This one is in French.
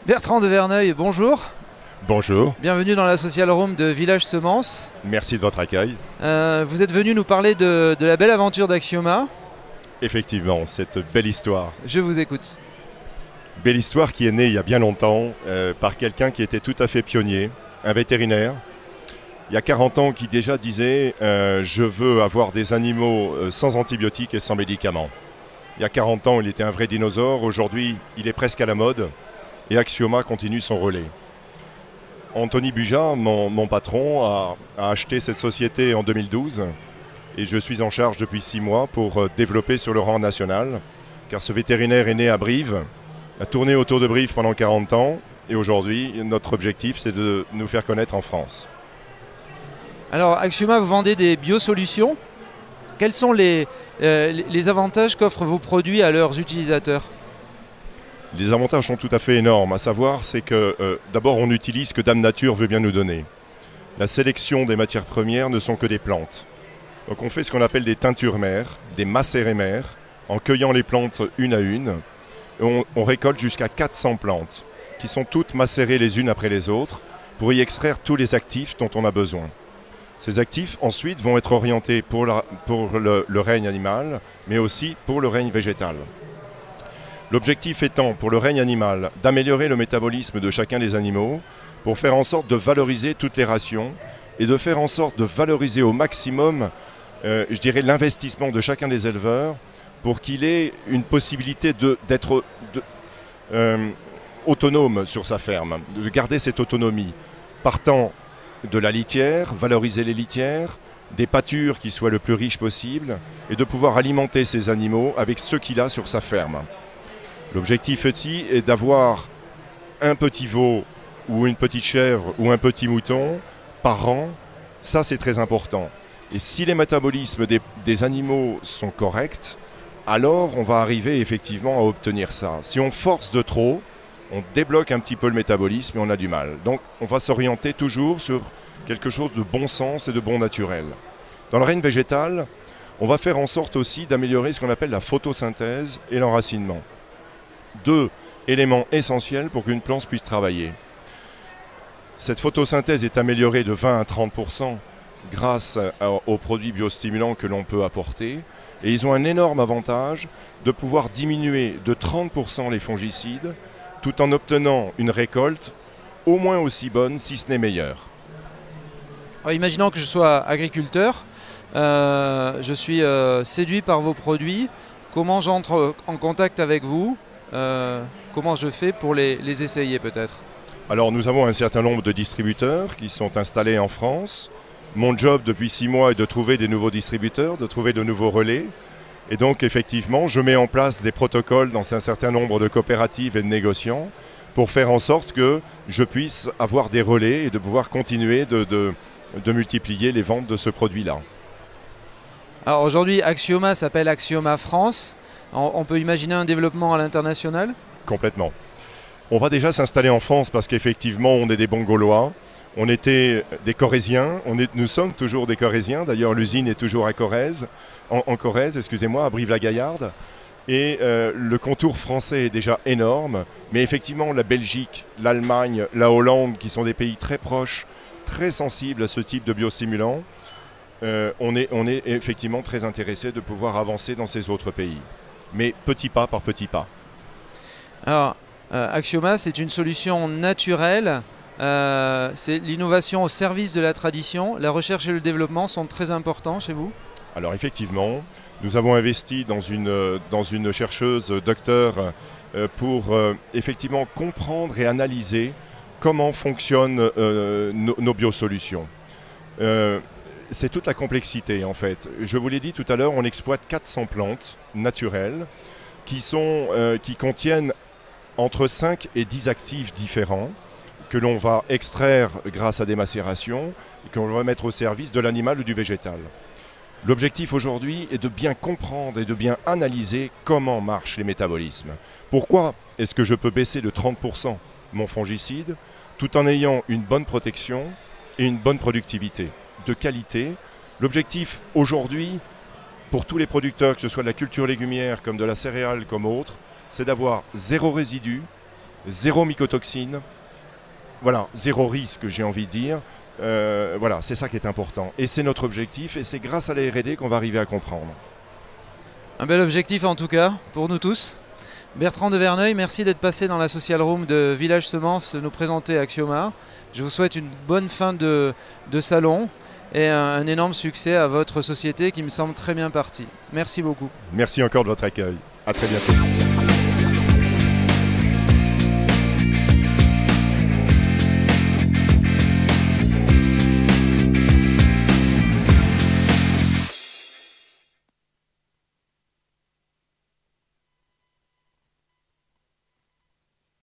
Bertrand de Verneuil, bonjour. Bonjour, Bienvenue dans la Social Room de Village Semences. merci de votre accueil. Vous êtes venu nous parler de la belle aventure d'Axioma. Effectivement, cette belle histoire. Je vous écoute. Belle histoire qui est née il y a bien longtemps par quelqu'un qui était tout à fait pionnier, un vétérinaire. Il y a 40 ans qui déjà disait je veux avoir des animaux sans antibiotiques et sans médicaments. Il y a 40 ans, il était un vrai dinosaure. Aujourd'hui, il est presque à la mode et Axioma continue son relais. Anthony Buja, mon patron, a acheté cette société en 2012 et je suis en charge depuis 6 mois pour développer sur le rang national, car ce vétérinaire est né à Brive, a tourné autour de Brive pendant 40 ans et aujourd'hui, notre objectif, c'est de nous faire connaître en France. Alors, Axioma, vous vendez des biosolutions. Quels sont les avantages qu'offrent vos produits à leurs utilisateurs ? Les avantages sont tout à fait énormes, à savoir, c'est que d'abord, on utilise ce que Dame Nature veut bien nous donner. La sélection des matières premières ne sont que des plantes. Donc on fait ce qu'on appelle des teintures mères, des macérés mères, en cueillant les plantes une à une. On récolte jusqu'à 400 plantes, qui sont toutes macérées les unes après les autres, pour y extraire tous les actifs dont on a besoin. Ces actifs, ensuite, vont être orientés pour le règne animal, mais aussi pour le règne végétal. L'objectif étant, pour le règne animal, d'améliorer le métabolisme de chacun des animaux, pour faire en sorte de valoriser toutes les rations, et de faire en sorte de valoriser au maximum, je dirais, l'investissement de chacun des éleveurs, pour qu'il ait une possibilité d'être autonome sur sa ferme, de garder cette autonomie, partant de la litière, valoriser les litières, des pâtures qui soient le plus riches possible et de pouvoir alimenter ces animaux avec ce qu'il a sur sa ferme. L'objectif aussi est d'avoir un petit veau ou une petite chèvre ou un petit mouton par an. Ça, c'est très important. Et si les métabolismes des animaux sont corrects, alors on va arriver effectivement à obtenir ça. Si on force de trop, on débloque un petit peu le métabolisme et on a du mal. Donc on va s'orienter toujours sur quelque chose de bon sens et de bon naturel. Dans le règne végétal, on va faire en sorte aussi d'améliorer ce qu'on appelle la photosynthèse et l'enracinement. Deux éléments essentiels pour qu'une plante puisse travailler. Cette photosynthèse est améliorée de 20 à 30% grâce aux produits biostimulants que l'on peut apporter. Et ils ont un énorme avantage de pouvoir diminuer de 30% les fongicides tout en obtenant une récolte au moins aussi bonne, si ce n'est meilleure. Alors, imaginons que je sois agriculteur, je suis séduit par vos produits. Comment j'entre en contact avec vous ? Comment je fais pour les essayer peut-être ? Alors nous avons un certain nombre de distributeurs qui sont installés en France. Mon job depuis 6 mois est de trouver des nouveaux distributeurs, de trouver de nouveaux relais. Et donc effectivement, je mets en place des protocoles dans un certain nombre de coopératives et de négociants pour faire en sorte que je puisse avoir des relais et de pouvoir continuer de multiplier les ventes de ce produit-là. Alors aujourd'hui, Axioma s'appelle Axioma France. On peut imaginer un développement à l'international ? Complètement. On va déjà s'installer en France parce qu'effectivement, on est des bons Gaulois. On était des Corréziens, nous sommes toujours des Corréziens, d'ailleurs l'usine est toujours à Corrèze, en Corrèze, excusez-moi, à Brive-la-Gaillarde. Et le contour français est déjà énorme, mais effectivement la Belgique, l'Allemagne, la Hollande, qui sont des pays très proches, très sensibles à ce type de biostimulants, on est effectivement très intéressé de pouvoir avancer dans ces autres pays. Mais petit pas par petit pas. Alors, Axioma, c'est une solution naturelle. C'est l'innovation au service de la tradition. La recherche et le développement sont très importants chez vous ? Alors effectivement, nous avons investi dans une chercheuse docteur pour effectivement comprendre et analyser comment fonctionnent nos biosolutions. C'est toute la complexité en fait. Je vous l'ai dit tout à l'heure, on exploite 400 plantes naturelles qui contiennent entre 5 et 10 actifs différents que l'on va extraire grâce à des macérations et qu'on va mettre au service de l'animal ou du végétal. L'objectif aujourd'hui est de bien comprendre et de bien analyser comment marchent les métabolismes. Pourquoi est-ce que je peux baisser de 30% mon fongicide tout en ayant une bonne protection et une bonne productivité de qualité? L'objectif aujourd'hui, pour tous les producteurs, que ce soit de la culture légumière comme de la céréale comme autre, c'est d'avoir zéro résidu, zéro mycotoxine, voilà, zéro risque, j'ai envie de dire. Voilà, c'est ça qui est important. Et c'est notre objectif, et c'est grâce à la R&D qu'on va arriver à comprendre. Un bel objectif en tout cas, pour nous tous. Bertrand de Verneuil, merci d'être passé dans la Social Room de Village Semences nous présenter Axioma. Je vous souhaite une bonne fin de salon et un énorme succès à votre société qui me semble très bien partie. Merci beaucoup. Merci encore de votre accueil. À très bientôt.